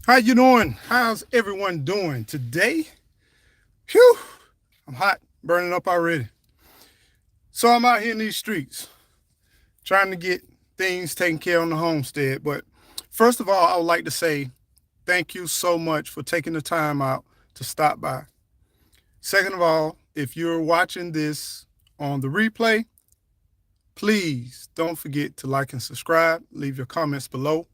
How you doing? How's everyone doing today? Phew, I'm hot, burning up already. So I'm out here in these streets trying to get things taken care of on the homestead. But first of all, I would like to say thank you so much for taking the time out to stop by. Second of all, if you're watching this on the replay, please don't forget to like and subscribe. Leave your comments below.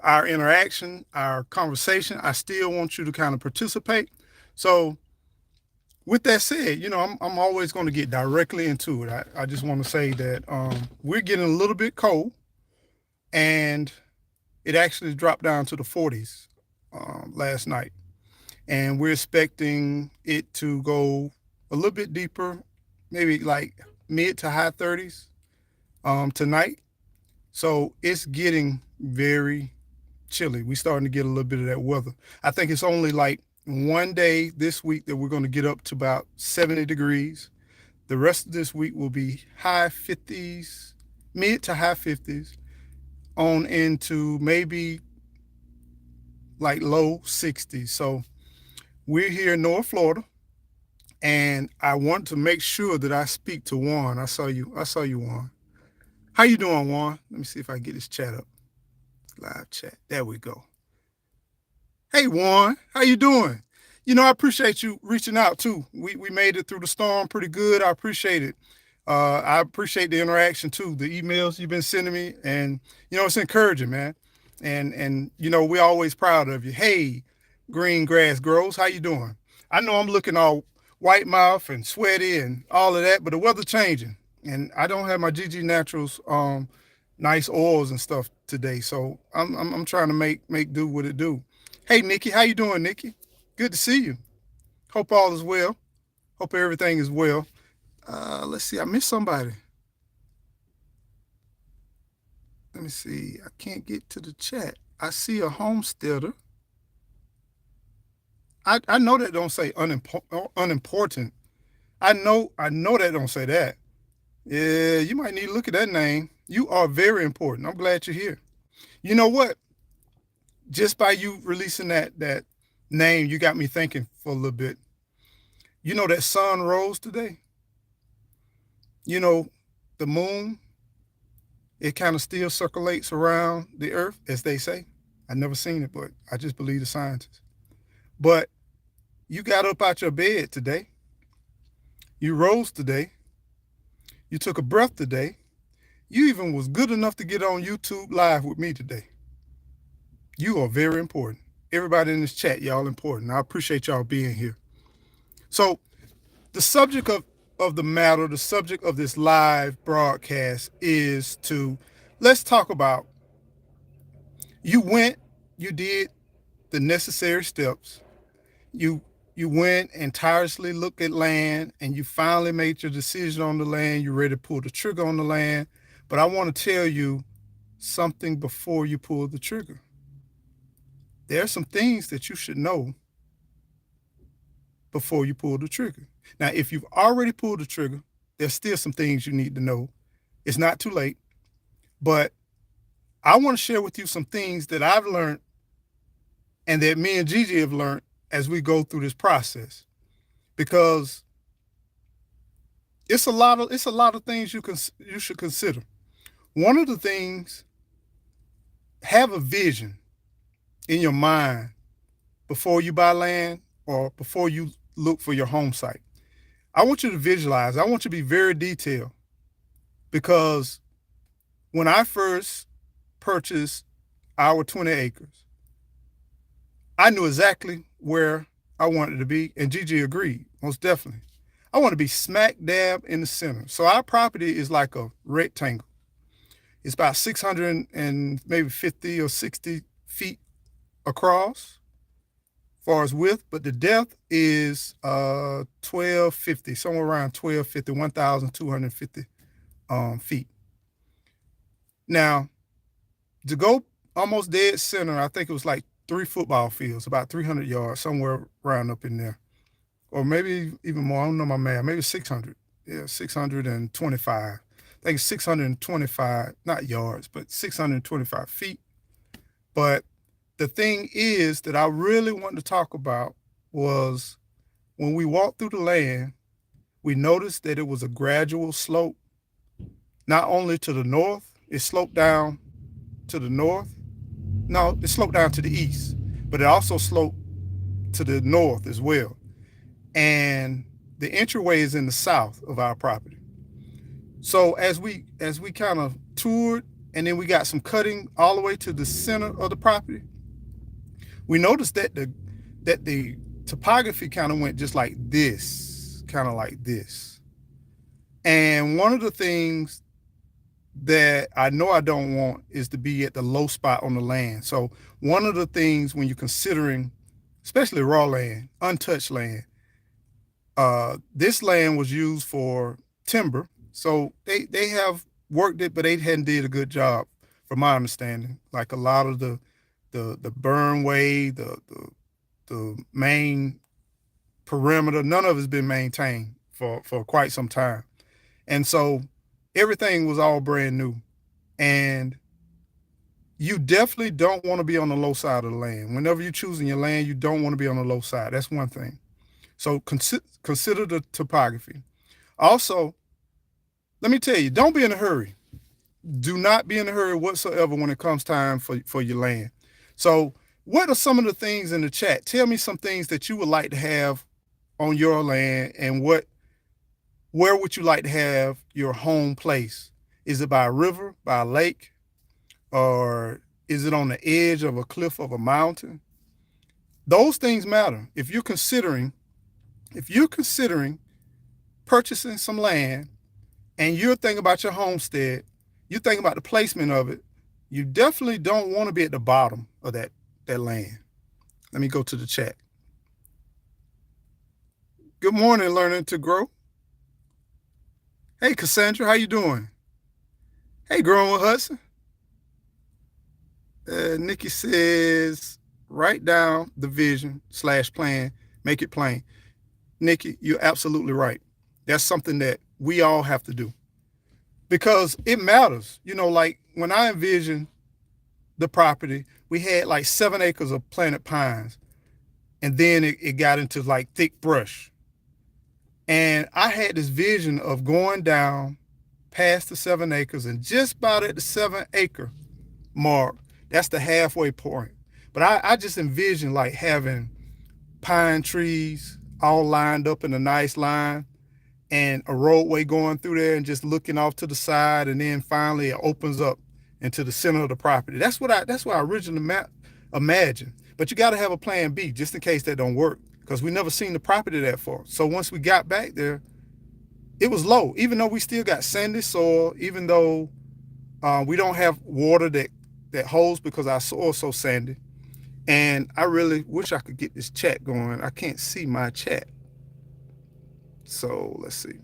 Our interaction, our conversation, I still want you to kind of participate. So with that said, I'm always going to get directly into it. I just want to say that we're getting a little bit cold, and it actually dropped down to the 40s last night. And we're expecting it to go a little bit deeper, maybe like mid to high 30s tonight. So it's getting very chilly. We're starting to get a little bit of that weather. I think it's only like one day this week that we're going to get up to about 70 degrees. The rest of this week will be high 50s, mid to high 50s, on into maybe like low 60s. So we're here in North Florida, and I want to make sure that I speak to Juan. I saw you, Juan. How you doing, Juan? Let me see if I can get this chat up. Live chat. There we go. Hey, Juan, how you doing? I appreciate you reaching out too. We made it through the storm pretty good. I appreciate it. I appreciate the interaction too, the emails you've been sending me, and it's encouraging, man. And we're always proud of you. Hey, green grass grows. How you doing? I know I'm looking all white mouth and sweaty and all of that, but the weather changing, and I don't have my GG Naturals nice oils and stuff today, so I'm trying to make do what it do. Hey, Nikki, how you doing, Nikki? Good to see you. Hope all is well. Hope everything is well. Let's see. I missed somebody. Let me see. I can't get to the chat. I see a homesteader. I know that don't say unimportant. I know that don't say that. Yeah, you might need to look at that name. You are very important. I'm glad you're here. You know what? Just by you releasing that name, you got me thinking for a little bit. You know that sun rose today. You know, the moon, it kind of still circulates around the earth, as they say. I never seen it, but I just believe the scientists. But you got up out your bed today. You rose today. You took a breath today. You even was good enough to get on YouTube live with me today. You are very important. Everybody in this chat, y'all important. I appreciate y'all being here. So the subject of the matter, the subject of this live broadcast is to let's talk about you went, you did the necessary steps. You you went and tirelessly looked at land, and you finally made your decision on the land. You're ready to pull the trigger on the land. But I want to tell you something before you pull the trigger. There are some things that you should know before you pull the trigger. Now, if you've already pulled the trigger, there's still some things you need to know. It's not too late, but I want to share with you some things that I've learned and that me and Gigi have learned as we go through this process, because it's a lot of things you should consider. One of the things, have a vision in your mind before you buy land or before you look for your home site. I want you to visualize. I want you to be very detailed, because when I first purchased our 20 acres, I knew exactly where I wanted to be, and Gigi agreed, most definitely. I want to be smack dab in the center. So our property is like a rectangle. It's about 600 and maybe 50 or 60 feet across, as far as width, but the depth is 1250, somewhere around 1250, 1,250 feet. Now, to go almost dead center, I think it was like 3 football fields, about 300 yards, somewhere around up in there, or maybe even more. I don't know my math. Maybe 600. Yeah, 625. I think it's 625, not yards, but 625 feet. But the thing is that I really wanted to talk about was when we walked through the land, we noticed that it was a gradual slope, not only to the north, it sloped down to the north. No, it sloped down to the east, but it also sloped to the north as well. And the entryway is in the south of our property. So as we kind of toured, and then we got some cutting all the way to the center of the property, we noticed that the topography kind of went just like this, kind of like this. And one of the things that I know I don't want is to be at the low spot on the land. So one of the things when you're considering, especially raw land, untouched land, this land was used for timber. So they have worked it, but they hadn't did a good job, from my understanding. Like a lot of the burn way, the main perimeter, none of it's been maintained for quite some time. And so everything was all brand new. And you definitely don't want to be on the low side of the land. Whenever you're choosing your land, you don't want to be on the low side. That's one thing. So consider the topography. Also, let me tell you, don't be in a hurry. Do not be in a hurry whatsoever when it comes time for your land. So what are some of the things in the chat? Tell me some things that you would like to have on your land, and where would you like to have your home place? Is it by a river, by a lake, or is it on the edge of a cliff of a mountain? Those things matter. If you're considering purchasing some land and you're thinking about your homestead, you think about the placement of it, you definitely don't want to be at the bottom of that land. Let me go to the chat. Good morning, Learning to Grow. Hey, Cassandra, how you doing? Hey, Growing with Hudson. Nikki says, write down the vision / plan, make it plain. Nikki, you're absolutely right. That's something that we all have to do because it matters. You know, like when I envisioned the property, we had like 7 acres of planted pines, and then it got into like thick brush. And I had this vision of going down past the 7 acres, and just about at the 7-acre mark, that's the halfway point. But I just envisioned like having pine trees all lined up in a nice line, and a roadway going through there and just looking off to the side, and then finally it opens up into the center of the property. That's what I originally imagined. But you got to have a plan B just in case that don't work, because we never seen the property that far. So once we got back there, it was low, even though we still got sandy soil, even though we don't have water that holds because our soil's so sandy. And I really wish I could get this chat going. I can't see my chat. So let's see.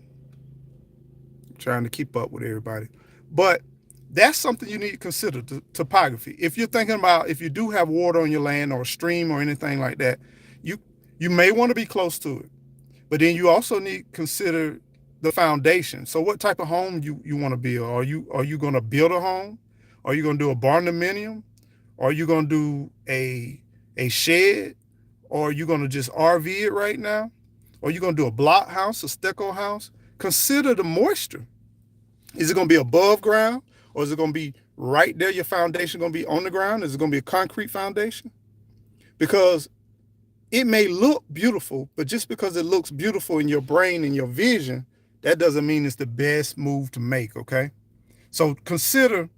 I'm trying to keep up with everybody. But that's something you need to consider, the topography. If you're thinking about, if you do have water on your land or a stream or anything like that, you may want to be close to it. But then you also need to consider the foundation. So what type of home you want to build? Are you going to build a home? Are you going to do a barndominium? Are you going to do a shed? Or are you going to just RV it right now? Or are you going to do a block house, a stucco house? Consider the moisture. Is it going to be above ground? Or is it going to be right there? Your foundation going to be on the ground? Is it going to be a concrete foundation? Because it may look beautiful, but just because it looks beautiful in your brain and your vision, that doesn't mean it's the best move to make, okay? So consider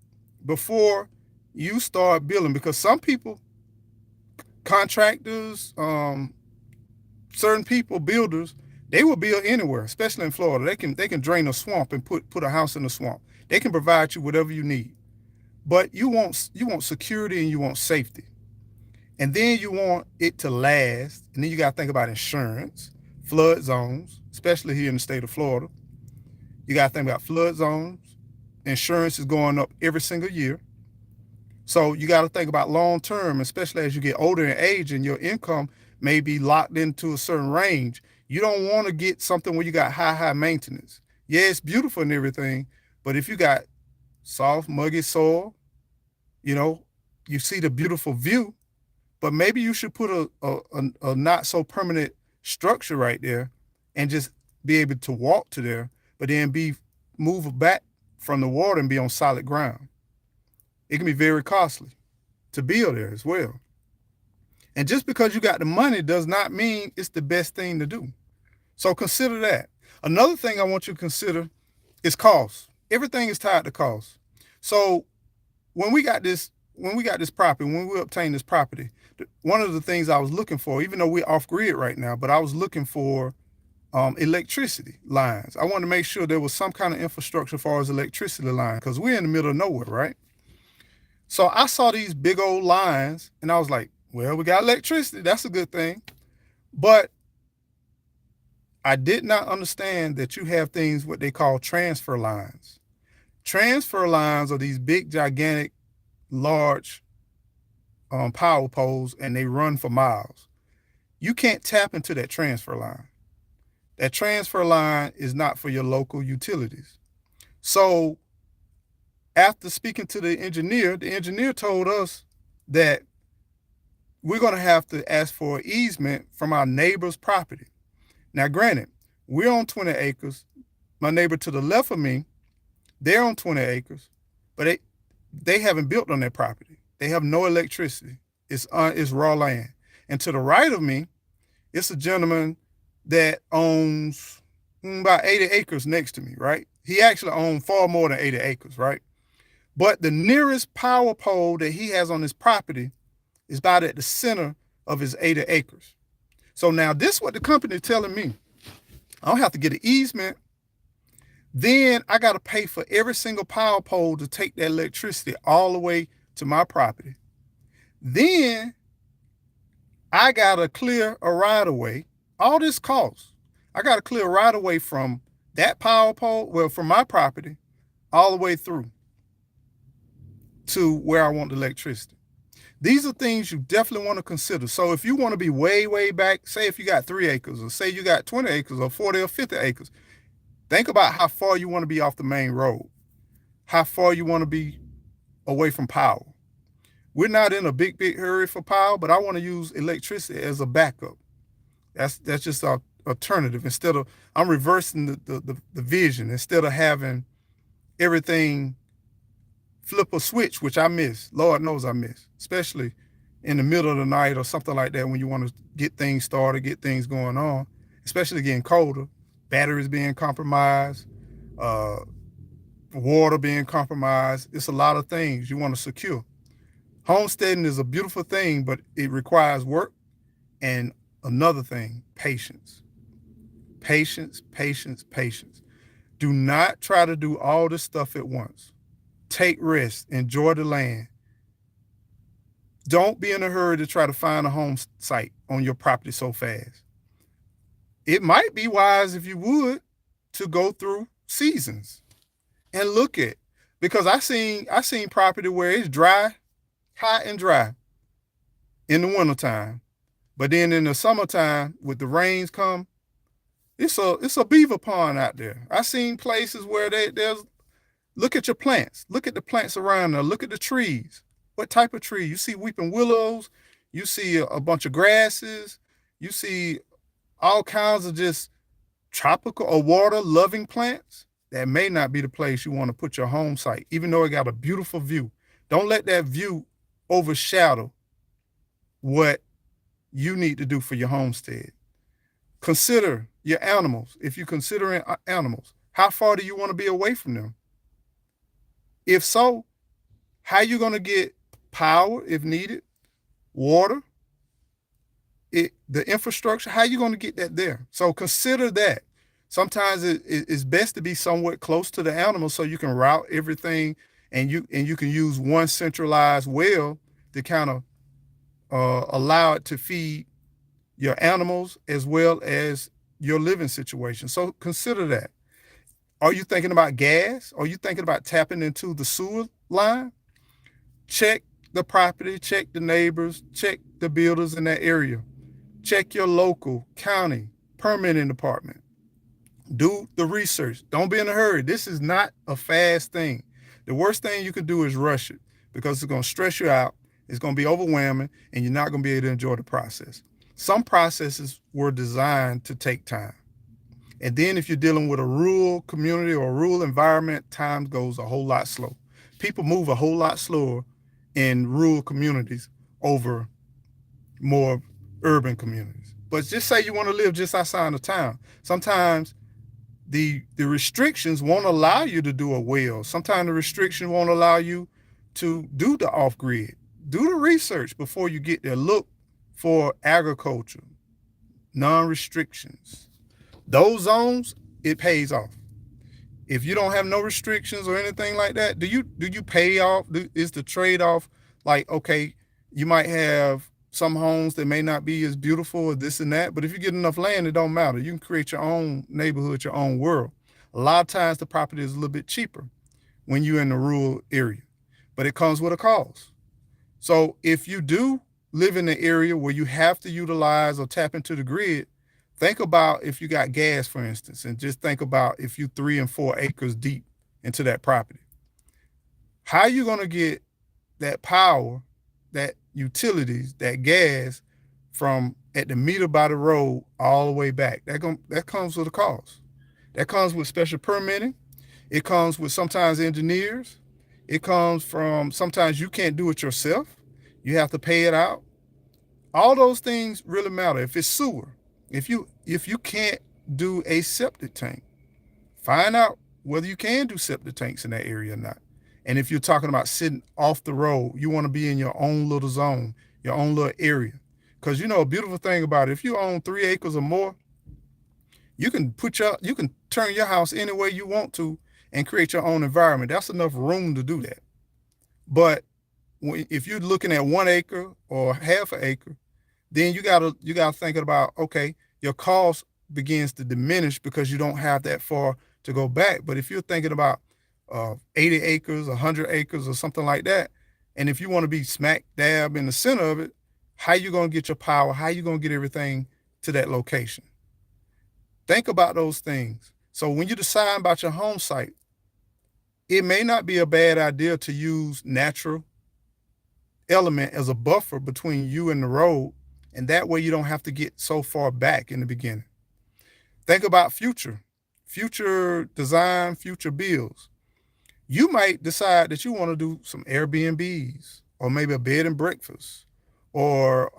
before you start building, because some people, contractors, certain people, builders, they will build anywhere, especially in Florida. They can drain a swamp and put a house in the swamp. They can provide you whatever you need. But you want security and you want safety. And then you want it to last. And then you got to think about insurance, flood zones, especially here in the state of Florida. You got to think about flood zones. Insurance is going up every single year. So you got to think about long term, especially as you get older in age and your income may be locked into a certain range. You don't want to get something where you got high maintenance. Yeah, it's beautiful and everything, but if you got soft, muggy soil, you know, you see the beautiful view, but maybe you should put a not so permanent structure right there and just be able to walk to there, but then be move back from the water and be on solid ground. It can be very costly to build there as well. And just because you got the money does not mean it's the best thing to do. So consider that. Another thing I want you to consider is cost. Everything is tied to cost. So when we got this property, when we obtained this property, one of the things I was looking for, even though we're off grid right now, but I was looking for electricity lines. I wanted to make sure there was some kind of infrastructure as far as electricity line, because we're in the middle of nowhere, right? So I saw these big old lines and I was like, well, we got electricity. That's a good thing. But I did not understand that you have things what they call transfer lines. Transfer lines are these big, gigantic, large power poles, and they run for miles. You can't tap into that transfer line. That transfer line is not for your local utilities. So after speaking to the engineer told us that we're going to have to ask for an easement from our neighbor's property. Now, granted, we're on 20 acres. My neighbor to the left of me, they're on 20 acres, but they haven't built on their property. They have no electricity. It's raw land. And to the right of me, it's a gentleman that owns about 80 acres next to me, right? He actually owns far more than 80 acres, right? But the nearest power pole that he has on his property is about at the center of his 80 acres. So now this is what the company is telling me. I don't have to get an easement. Then I got to pay for every single power pole to take that electricity all the way to my property. Then I got to clear a right of way. All this costs. I got to clear a right of way from that power pole, well, from my property, all the way through to where I want the electricity. These are things you definitely want to consider. So if you want to be way, way back, say if you got 3 acres, or say you got 20 acres or 40 or 50 acres, think about how far you want to be off the main road, how far you want to be away from power. We're not in a big hurry for power, but I want to use electricity as a backup. That's just our alternative. Instead of, I'm reversing the vision. Instead of having everything flip a switch, which I miss. Lord knows I miss, especially in the middle of the night or something like that when you want to get things started, get things going on, especially getting colder, batteries being compromised, water being compromised. It's a lot of things you want to secure. Homesteading is a beautiful thing, but it requires work and another thing, patience. Patience, patience, patience. Do not try to do all this stuff at once. Take rest, enjoy the land. Don't be in a hurry to try to find a home site on your property so fast. It might be wise, if you would, to go through seasons and look at, because I seen property where it's dry, hot and dry in the wintertime. But then in the summertime, with the rains come, it's a beaver pond out there. I seen places where there's, look at your plants. Look at the plants around there. Look at the trees. What type of tree? You see weeping willows. You see a bunch of grasses. You see all kinds of just tropical or water-loving plants. That may not be the place you want to put your home site, even though it got a beautiful view. Don't let that view overshadow what you need to do for your homestead. Consider your animals. If you're considering animals, how far do you want to be away from them? If so, how are you going to get power if needed, water, the infrastructure? How are you going to get that there? So consider that. Sometimes it's best to be somewhat close to the animals so you can route everything, and you can use one centralized well to kind of allow it to feed your animals as well as your living situation. So consider that. Are you thinking about gas? Are you thinking about tapping into the sewer line? Check the property, check the neighbors, check the builders in that area. Check your local county permitting department. Do the research. Don't be in a hurry. This is not a fast thing. The worst thing you can do is rush it, because it's going to stress you out. It's going to be overwhelming, and you're not going to be able to enjoy the process. Some processes were designed to take time. And then if you're dealing with a rural community or a rural environment, time goes a whole lot slow. People move a whole lot slower in rural communities over more urban communities. But just say you want to live just outside of town. Sometimes the restrictions won't allow you to do a well. Sometimes the restriction won't allow you to do the off-grid. Do the research before you get there. Look for agriculture, non-restrictions. Those zones, it pays off. If you don't have no restrictions or anything like that, do you pay off? Is the trade-off like, okay, you might have some homes that may not be as beautiful or this and that, but if you get enough land, it don't matter. You can create your own neighborhood, your own world. A lot of times the property is a little bit cheaper when you're in the rural area, but it comes with a cost. So if you do live in an area where you have to utilize or tap into the grid, think about if you got gas, for instance, and just think about if you 3 and 4 acres deep into that property. How are you going to get that power, that utilities, that gas from at the meter by the road all the way back? That comes with a cost. That comes with special permitting. It comes with sometimes engineers. It comes from sometimes you can't do it yourself. You have to pay it out. All those things really matter. If it's sewer, if you can't do a septic tank, find out whether you can do septic tanks in that area or not. And if you're talking about sitting off the road, you want to be in your own little zone, your own little area. Because a beautiful thing about it, if you own 3 acres or more, you can turn your house any way you want to and create your own environment. That's enough room to do that. But if you're looking at 1 acre or half an acre, then you gotta think about, okay, your cost begins to diminish because you don't have that far to go back. But if you're thinking about 80 acres, 100 acres or something like that, and if you want to be smack dab in the center of it, how you going to get your power? How you going to get everything to that location? Think about those things. So when you decide about your home site, it may not be a bad idea to use natural element as a buffer between you and the road, and that way you don't have to get so far back in the beginning. Think about future design, future builds. You might decide that you want to do some Airbnbs or maybe a bed and breakfast, or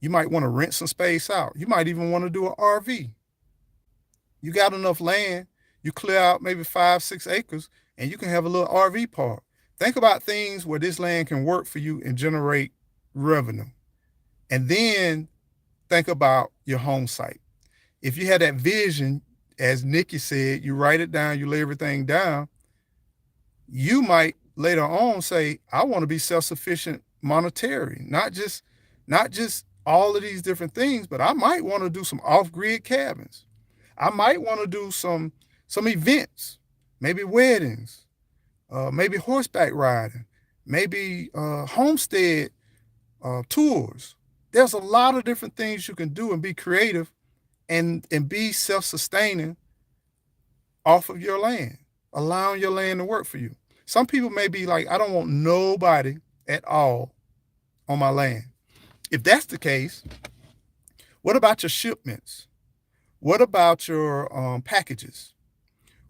you might want to rent some space out. You might even want to do an RV. You got enough land, you clear out maybe 5-6 acres, and you can have a little RV park. Think about things where this land can work for you and generate revenue. And then think about your home site. If you had that vision, as Nikki said, you write it down, you lay everything down, you might later on say, I want to be self-sufficient monetary, not just all of these different things, but I might want to do some off-grid cabins. I might want to do some events, maybe weddings, maybe horseback riding, maybe homestead tours. There's a lot of different things you can do and be creative and be self-sustaining off of your land, allowing your land to work for you. Some people may be like, I don't want nobody at all on my land. If that's the case, what about your shipments? What about your packages?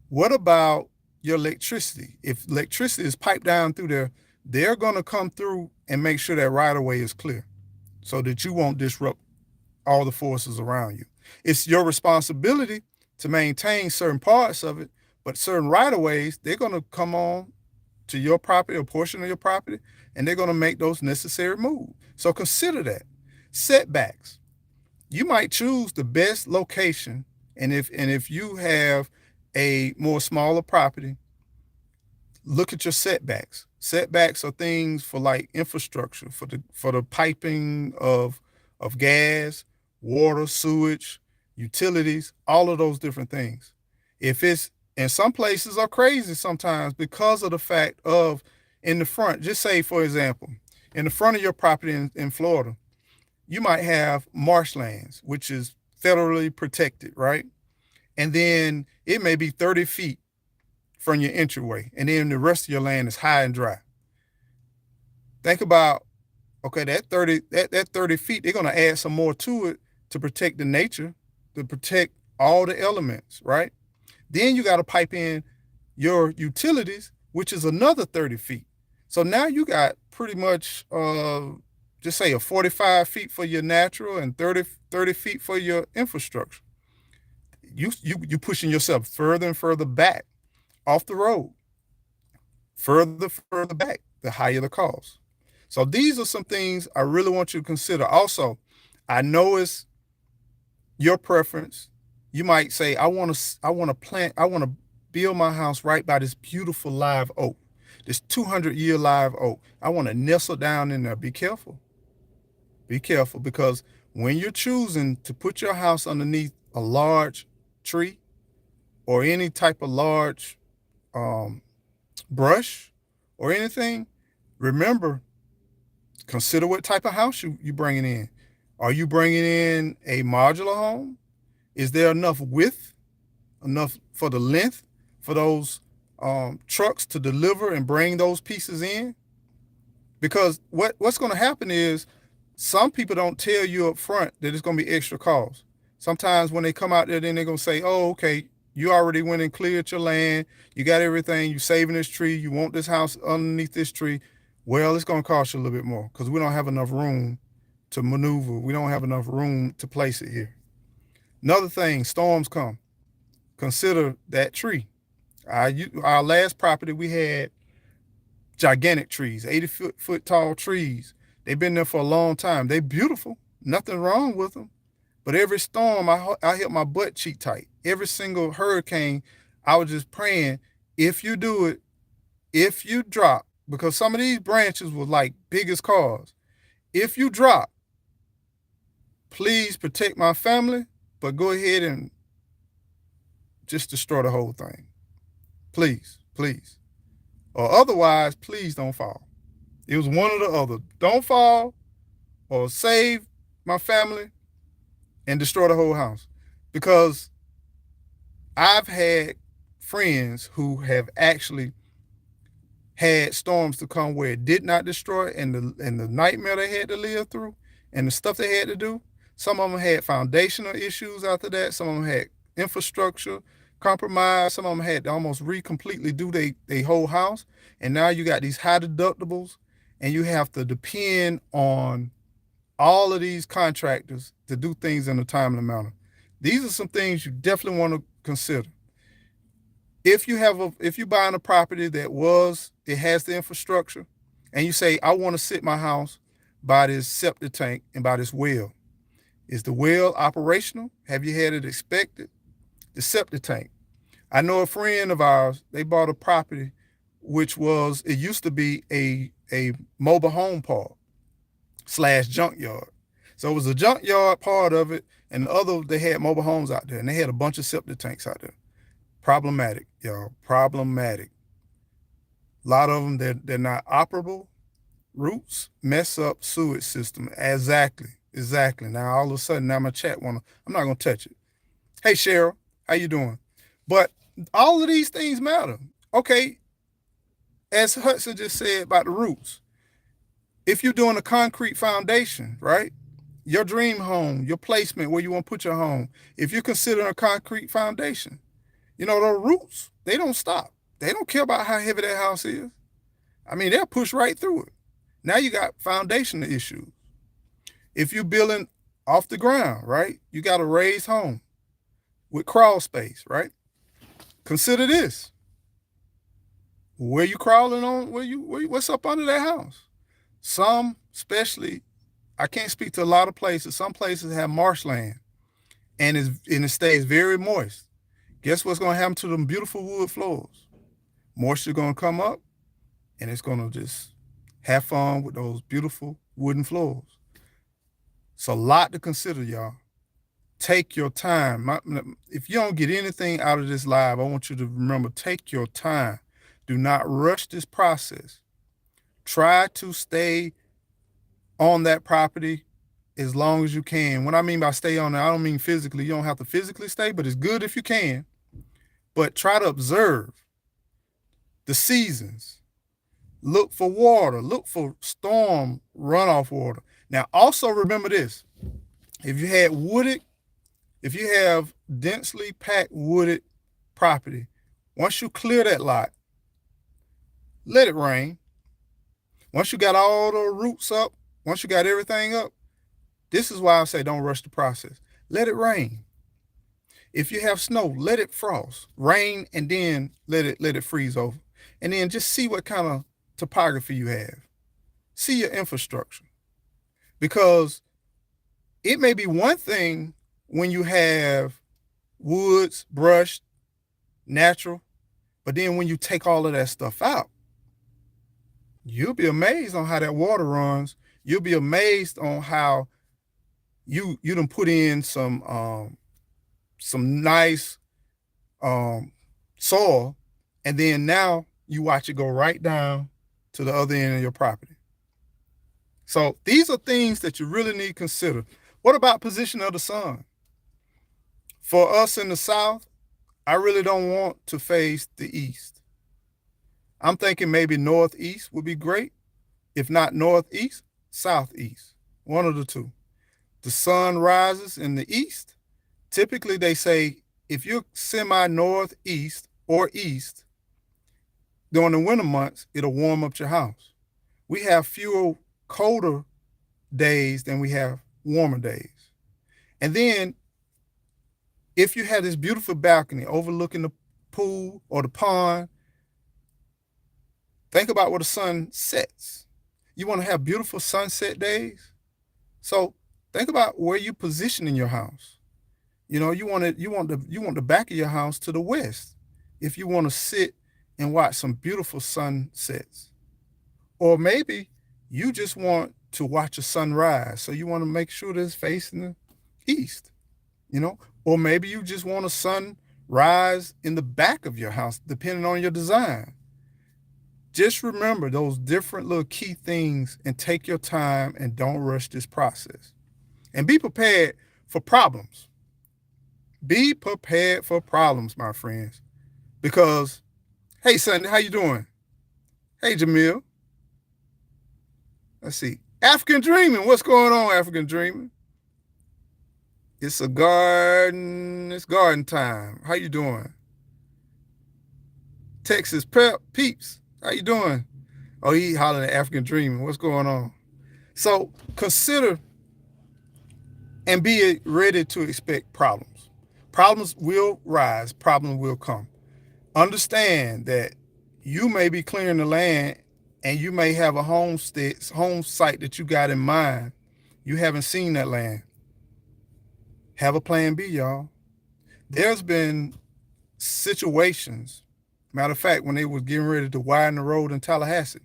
What about your electricity? If electricity is piped down through there, they're going to come through and make sure that right of way is clear so that you won't disrupt all the forces around you. It's your responsibility to maintain certain parts of it, but certain right of ways, they're going to come on to your property or portion of your property, and they're going to make those necessary moves. So consider that. Setbacks. You might choose the best location, and if you have a more smaller property, look at your setbacks. Setbacks are things for like infrastructure, for the piping of gas, water, sewage, utilities, all of those different things. And some places are crazy sometimes because of the fact of in the front, just say, for example, in the front of your property in Florida, you might have marshlands, which is federally protected, right? And then it may be 30 feet from your entryway, and then the rest of your land is high and dry. Think about Okay, that 30 feet, they're gonna add some more to it to protect the nature, to protect all the elements, right? Then you got to pipe in your utilities, which is another 30 feet. So now you got pretty much just say a 45 feet for your natural and 30 feet for your infrastructure. You pushing yourself further and further back off the road, further back, the higher the cost. So these are some things I really want you to consider. Also, I know it's your preference. You might say, I want to build my house right by this beautiful live oak, this 200-year live oak. I want to nestle down in there. Be careful. Be careful, because when you're choosing to put your house underneath a large tree or any type of large brush or anything, remember, consider what type of house you bringing in. Are you bringing in a modular home? Is there enough width, enough for the length for those trucks to deliver and bring those pieces in? Because what's going to happen is some people don't tell you up front that it's going to be extra cost. Sometimes when they come out there, then they're going to say, oh, okay, you already went and cleared your land. You got everything. You saving this tree. You want this house underneath this tree. Well, it's going to cost you a little bit more because we don't have enough room to maneuver. We don't have enough room to place it here. Another thing, storms come. Consider that tree. Our last property, we had gigantic trees, 80-foot tall trees. They've been there for a long time. They're beautiful. Nothing wrong with them. But every storm, I hit my butt cheek tight. Every single hurricane, I was just praying, if you do it, if you drop, because some of these branches were like big as cars. If you drop, please protect my family, but go ahead and just destroy the whole thing. Please, please. Or otherwise, please don't fall. It was one or the other. Don't fall or save my family and destroy the whole house. Because I've had friends who have actually had storms to come where it did not destroy, and the nightmare they had to live through and the stuff they had to do. Some of them had foundational issues after that. Some of them had infrastructure compromise. Some of them had to almost completely do their whole house. And now you got these high deductibles, and you have to depend on all of these contractors to do things in a timely manner. These are some things you definitely want to consider. If you're buying a property it has the infrastructure, and you say, I want to sit my house by this septic tank and by this well. Is the well operational? Have you had it inspected? The septic tank. I know a friend of ours, they bought a property it used to be a mobile home park / junkyard. So it was a junkyard part of it, and the other, they had mobile homes out there, and they had a bunch of septic tanks out there. Problematic, y'all, problematic. A lot of them, they're not operable. Roots mess up sewage system. Exactly. Now all of a sudden, now my chat I'm not gonna touch it. Hey Cheryl, how you doing? But all of these things matter. Okay, as Hudson just said about the roots, if you're doing a concrete foundation, right? Your dream home, your placement where you want to put your home, if you're considering a concrete foundation, the roots, they don't stop. They don't care about how heavy that house is. I mean, they'll push right through it. Now you got foundational issues. If you're building off the ground, right? You got a raised home with crawl space, right? Consider this. Where you crawling on? What's up under that house? Some, especially, I can't speak to a lot of places. Some places have marshland, and it stays very moist. Guess what's going to happen to them beautiful wood floors? Moisture going to come up, and it's going to just have fun with those beautiful wooden floors. It's a lot to consider, y'all. Take your time. If you don't get anything out of this live, I want you to remember, take your time. Do not rush this process. Try to stay on that property as long as you can. What I mean by stay on it, I don't mean physically. You don't have to physically stay, but it's good if you can. But try to observe the seasons. Look for water. Look for storm runoff water. Now, also remember this. If you have densely packed wooded property, once you clear that lot, let it rain. Once you got all the roots up, once you got everything up, this is why I say don't rush the process. Let it rain. If you have snow, let it frost. Rain and then let it freeze over. And then just see what kind of topography you have. See your infrastructure. Because it may be one thing when you have woods, brush, natural, but then when you take all of that stuff out, you'll be amazed on how that water runs. You'll be amazed on how you done put in some nice soil, and then now you watch it go right down to the other end of your property. So these are things that you really need to consider. What about position of the sun? For us in the South, I really don't want to face the east. I'm thinking maybe northeast would be great. If not northeast, southeast, one of the two. The sun rises in the east. Typically, they say if you're semi-northeast or east, during the winter months, it'll warm up your house. We have fewer colder days than we have warmer days. And then if you have this beautiful balcony overlooking the pool or the pond, think about where the sun sets. You want to have beautiful sunset days? So think about where you position in your house. You know, you want the back of your house to the west if you want to sit and watch some beautiful sunsets. Or maybe you just want to watch a sunrise, so you want to make sure that it's facing the east, you know? Or maybe you just want a sunrise in the back of your house, depending on your design. Just remember those different little key things and take your time and don't rush this process. And be prepared for problems. Be prepared for problems, my friends. Because, hey, Sunday, how you doing? Hey, Jamil. Let's see. African Dreaming. What's going on, African Dreaming? It's garden time. How you doing? Texas Peeps. How you doing? Oh, he hollering at African Dreaming. What's going on? So consider and be ready to expect problems. Problems will rise. Problems will come. Understand that you may be clearing the land and you may have a home site that you got in mind. You haven't seen that land. Have a plan B, y'all. There's been situations, matter of fact, when they was getting ready to widen the road in Tallahassee.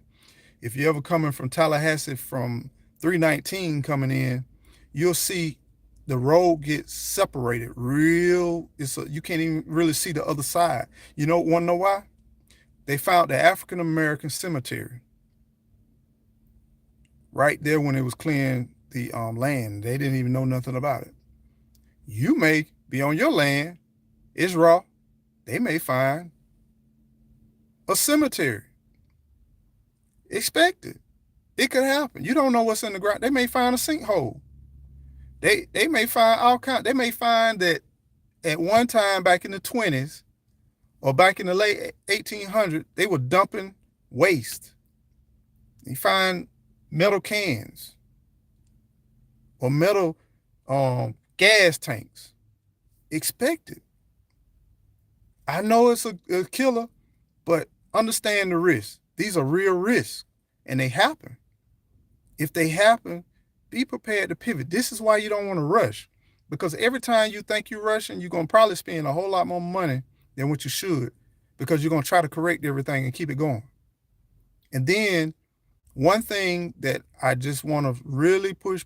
If you're ever coming from Tallahassee from 319 coming in, you'll see the road gets separated you can't even really see the other side. You want to know why? They found the African American cemetery right there when it was clearing the land. They didn't even know nothing about it. You may be on your land, it's raw. They may find a cemetery. Expect it. It could happen. You don't know what's in the ground. They may find a sinkhole. They may find all kinds. They may find that at one time back in the 20s or back in the late 1800s, they were dumping waste. You find metal cans or metal gas tanks. Expect it. I know it's a killer, but understand the risk. These are real risks, and they happen. If they happen, be prepared to pivot. This is why you don't want to rush, because every time you think you're rushing, you're going to probably spend a whole lot more money than what you should, because you're going to try to correct everything and keep it going. And then one thing that I just want to really push,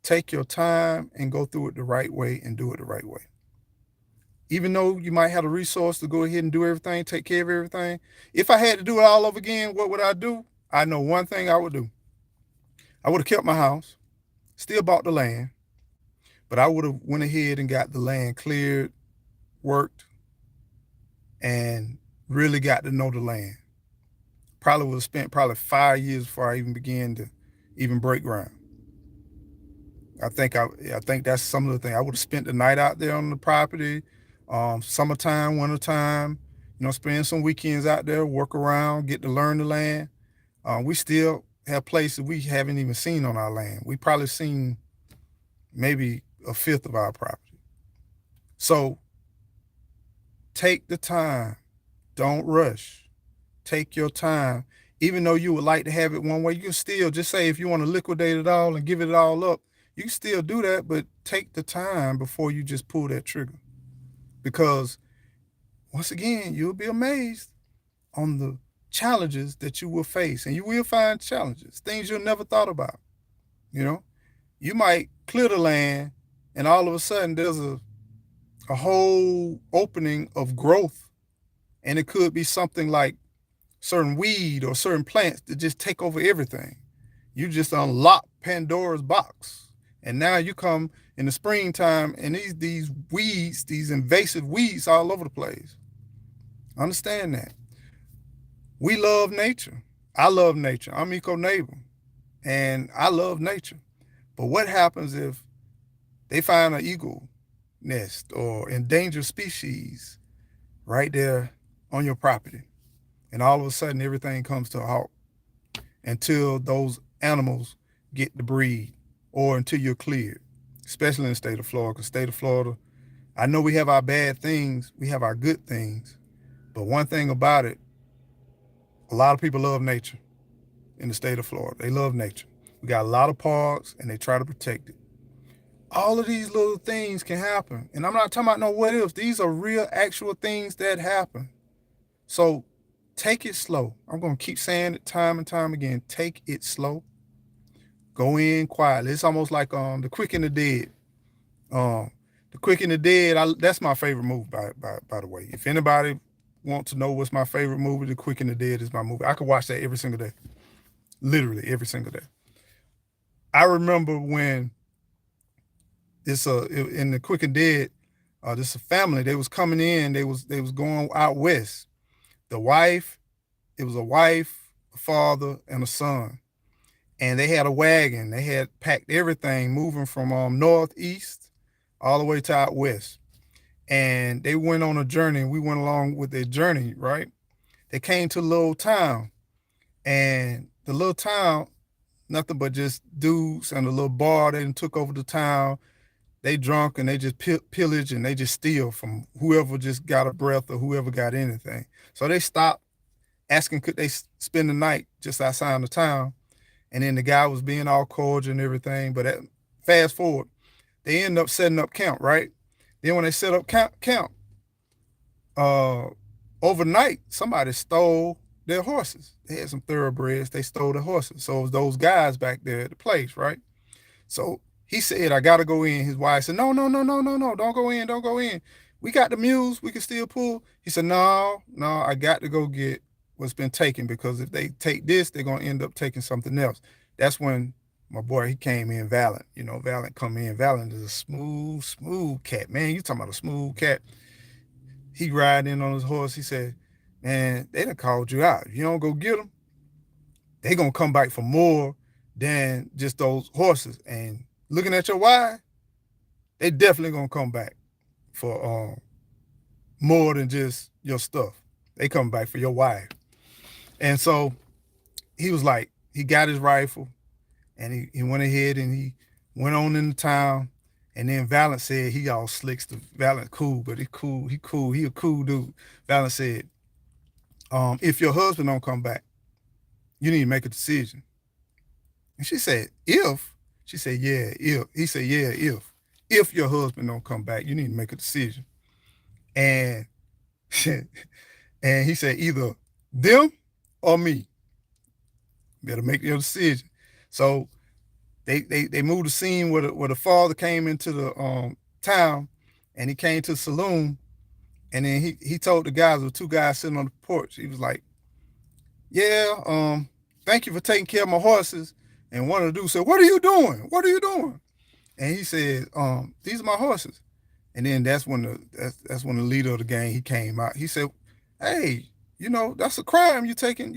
take your time and go through it the right way and do it the right way. Even though you might have the resource to go ahead and do everything, take care of everything. If I had to do it all over again, what would I do? I know one thing I would do. I would have kept my house, still bought the land, but I would have went ahead and got the land cleared, worked, and really got to know the land. probably would have spent probably 5 years before I even began to even break ground. I think that's some of the thing. I would have spent the night out there on the property, summertime, wintertime, spend some weekends out there, work around, get to learn the land. We still have places we haven't even seen on our land. We probably seen maybe a fifth of our property. So take the time. Don't rush. Take your time. Even though you would like to have it one way, you can still just say if you want to liquidate it all and give it all up, you can still do that, but take the time before you just pull that trigger. Because once again, you'll be amazed on the challenges that you will face. And you will find challenges, things you'll never thought about. You might clear the land and all of a sudden there's a whole opening of growth. And it could be something like certain weed or certain plants that just take over everything. You just unlock Pandora's box. And now you come in the springtime and these weeds, these invasive weeds all over the place. Understand that. We love nature. I love nature. I'm econeighbor. And I love nature. But what happens if they find an eagle nest or endangered species right there on your property? And all of a sudden everything comes to a halt until those animals get to breed or until you're cleared, especially in the state of Florida. Because state of Florida, I know we have our bad things, we have our good things, but one thing about it, a lot of people love nature in the state of Florida. They love nature. We got a lot of parks and they try to protect it. All of these little things can happen. And I'm not talking about no what ifs. These are real, actual things that happen. So take it slow. I'm going to keep saying it time and time again. Take it slow. Go in quietly. It's almost like The Quick and the Dead. The Quick and the Dead, that's my favorite movie, by the way. If anybody wants to know what's my favorite movie, The Quick and the Dead is my movie. I could watch that every single day. Literally every single day. I remember when in The Quick and Dead, this family, they was coming in, they was going out west. It was a wife, a father, and a son. And they had a wagon. They had packed everything, moving from northeast all the way to out west. And they went on a journey, and we went along with their journey, right? They came to a little town. And the little town, nothing but just dudes and a little bar. They took over the town. They drunk and they just pillage and they just steal from whoever just got a breath or whoever got anything. So they stopped asking, could they spend the night just outside the town? And then the guy was being all cordial and everything. But fast forward, they end up setting up camp, right? Then when they set up camp, overnight, somebody stole their horses. They had some thoroughbreds. They stole the horses. So it was those guys back there at the place, right? So he said, I got to go in. His wife said, no, don't go in. We got the mules. We can still pull. He said, no, I got to go get what's been taken, because if they take this, they're going to end up taking something else. That's when my boy, he came in, Valiant. Valiant come in. Valiant is a smooth cat. Man, you talking about a smooth cat. He ride in on his horse. He said, man, they done called you out. If you don't go get them, they going to come back for more than just those horses. And looking at your wife, they definitely going to come back for more than just your stuff. They come back for your wife. And so he was like, he got his rifle and he went ahead and he went on in the town. And then Valiant said, he all slicks the Valiant cool, but he cool. He a cool dude. Valiant said, if your husband don't come back, you need to make a decision. And she said, if? She said, yeah, if. He said, yeah, if. If your husband don't come back, you need to make a decision. And and he said, either them or me. Better make your decision. So they moved the scene where the father came into the town, and he came to the saloon, and then he told the guys, there were two guys sitting on the porch. He was like, yeah, thank you for taking care of my horses. And one of the dudes said, what are you doing? What are you doing? And he said, these are my horses. And then that's when the leader of the gang, he came out. He said, hey, that's a crime. You taking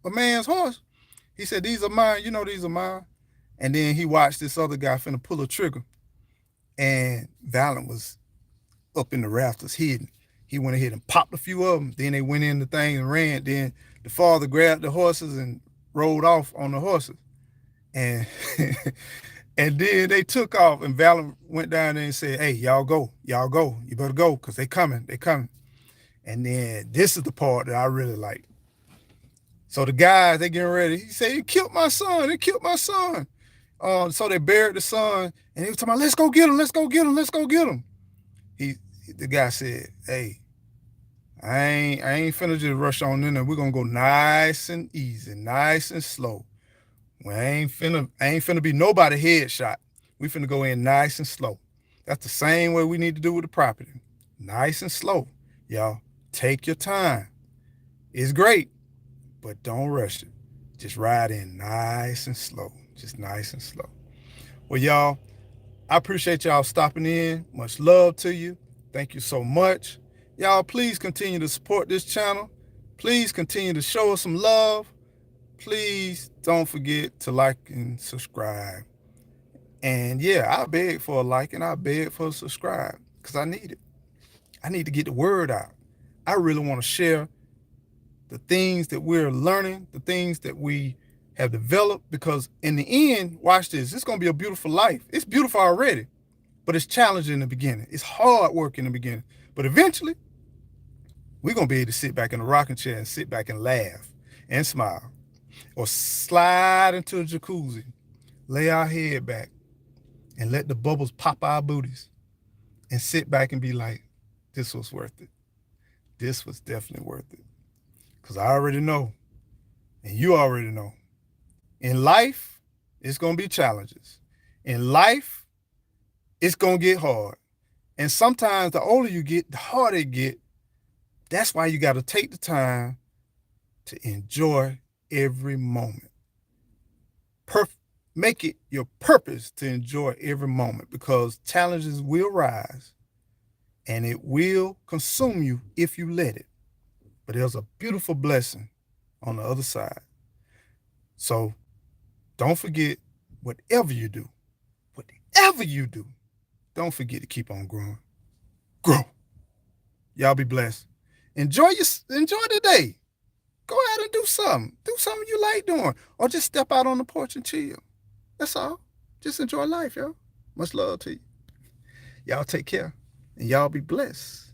a man's horse. He said, these are mine, you know these are mine. And then he watched this other guy finna pull a trigger. And Valiant was up in the rafters hidden. He went ahead and popped a few of them. Then they went in the thing and ran. Then the father grabbed the horses and rode off on the horses. And and then they took off, and Valiant went down there and said, hey, y'all go. You better go, because they coming. And then this is the part that I really like. So the guys, they getting ready. He said, he killed my son. So they buried the son, and he was talking about, let's go get him. The guy said, hey, I ain't finna just rush on in there. We're gonna go nice and easy, nice and slow. I ain't finna be nobody headshot. We finna go in nice and slow. That's the same way we need to do with the property. Nice and slow. Y'all, take your time. It's great, but don't rush it. Just ride in nice and slow. Just nice and slow. Well, y'all, I appreciate y'all stopping in. Much love to you. Thank you so much. Y'all, please continue to support this channel. Please continue to show us some love. Please don't forget to like and subscribe. And yeah, I beg for a like and I beg for a subscribe, because I need it. I need to get the word out. I really want to share the things that we're learning, the things that we have developed, because in the end, watch this, it's going to be a beautiful life. It's beautiful already, but it's challenging in the beginning. It's hard work in the beginning, but eventually we're going to be able to sit back in the rocking chair and sit back and laugh and smile, or slide into a jacuzzi, lay our head back and let the bubbles pop our booties and sit back and be like, this was worth it. This was definitely worth it. Because I already know, and you already know, in life, it's going to be challenges. In life, it's going to get hard. And sometimes the older you get, the harder it get. That's why you got to take the time to enjoy every moment. Make it your purpose to enjoy every moment, because challenges will rise and it will consume you if you let it. But there's a beautiful blessing on the other side. So don't forget, whatever you do, don't forget to keep on growing. Grow. Y'all be blessed. Enjoy the day. Go out and do something. Do something you like doing. Or just step out on the porch and chill. That's all. Just enjoy life, y'all. Much love to you. Y'all take care. And y'all be blessed.